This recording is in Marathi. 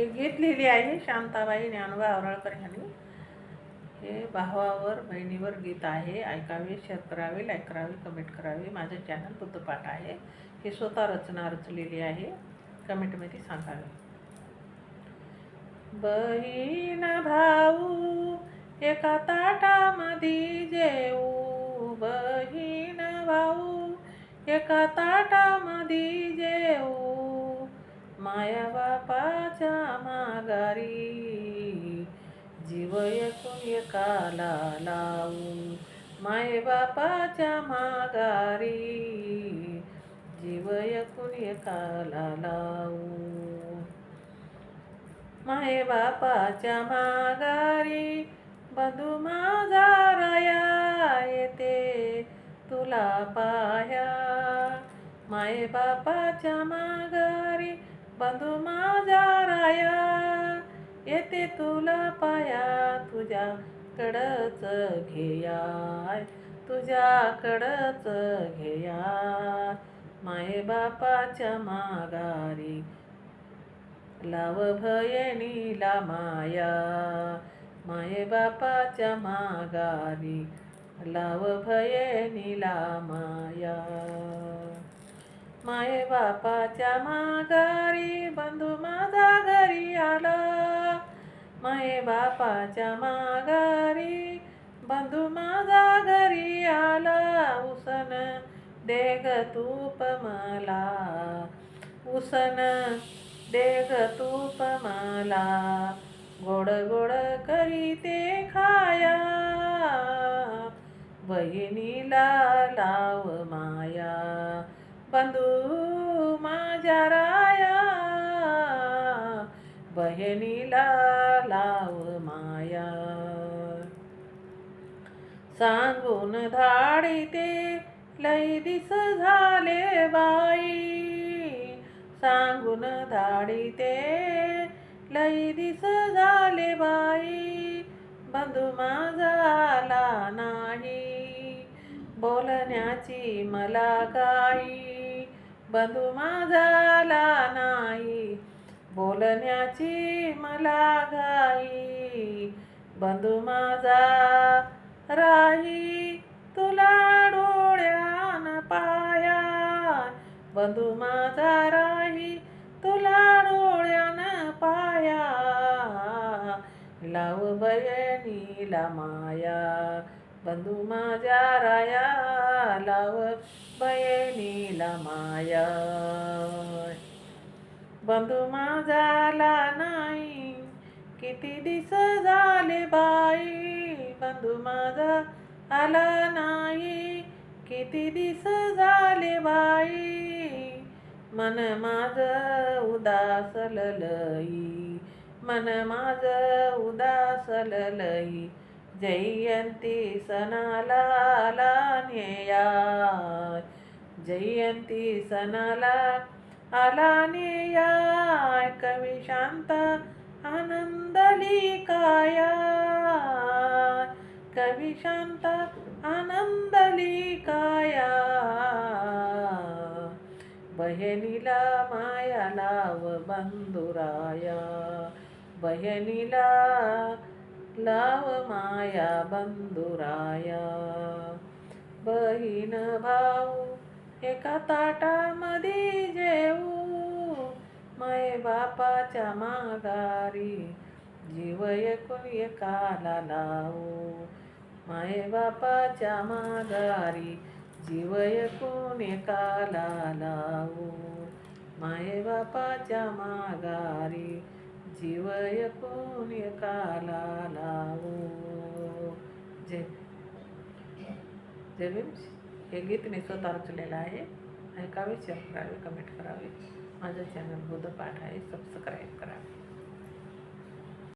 हे गीत लिहिली आहे शांताबाई ज्ञानोबा आवराळकर यांनी. हे भावावर बहिणीवर गीत आहे. ऐकावे, शेअर करावे, लाईक करावे, कमेंट करावे. माझं चॅनल बुद्धपाठ आहे. हे स्वतः रचना रचलेली आहे. कमेंटमध्ये सांगावे. बहीण भाऊ एका ताटामध्ये जेऊ, बहीण भाऊ एका ताटामध्ये जेऊ, माया बापाच्या माघारी जीव एकूण एकाला लावू, माये बापाच्या माघारी जीव एकूण एकाला लावू, माये बापाच्या माघारी बंधू माझा राया येते तुला पाया, माये बापाच्या माघारी बंधू माझा राया येते तुला पाया, तुझ्याकडच घेया, तुझ्याकडच घेया, माये बापाच्या माघारी लाव बहिणीला माया, माये बापाच्या माघारी लाव बहिणीला माया, माये बापाच्या माघारी बंधू माझा घरी आला, माये बापाच्या माघारी बंधू माझा घरी आला, उसन देग तूप मला, उसन देग तूप मला, गोड गोड करीते खाया, बहिणीला लाव माया, बंधू माझ्या राया, बहिणीला लाव माया, सांगून धाडिते लई दिस झाले बाई, सांगून धाडिते लई दिस झाले बाई, बंधू माझा आला नाही बोलण्याची मला काही, बंधू माझा आला नाही बोलण्याची मला घाई, बंधू माझा राही तुला डोळ्यान पाया, बंधू माझा राही तुला डोळ्यान पाया, लाव बहिणीला माया, बंधू माझ्या राया लाव बहिणीला माया, बंधू माझा आला नाही किती दिस झाले बाई, बंधू माझा आला नाही किती दिस झाले बाई, मन माझं उदासल लई, मन माझं उदासल लई, जयंती सणाला आला नेया, जयंती सणाला आला नेया, कवी शांत आनंदली काया, कवी शांत आनंदली काया, बहिणीला माया लाव बंधुराया, बहिणीला लाव माया बंधुराया, बहीण भाऊ एका ताटामध्ये जेऊ, माये बापाच्या माघारी जीव एकूण एकाला लावू, माये बापाच्या माघारी जीव एकूण एकाला लावू, माये बापाच्या माघारी जीव एकूण एकाला लावू. जय भीम. हे गीत मी स्वतः रचलेलं आहे. ऐकावे, शेअर करावे, कमेंट करावे. माझं चॅनल बुद्धपाठ आहे. सबस्क्राईब करावे.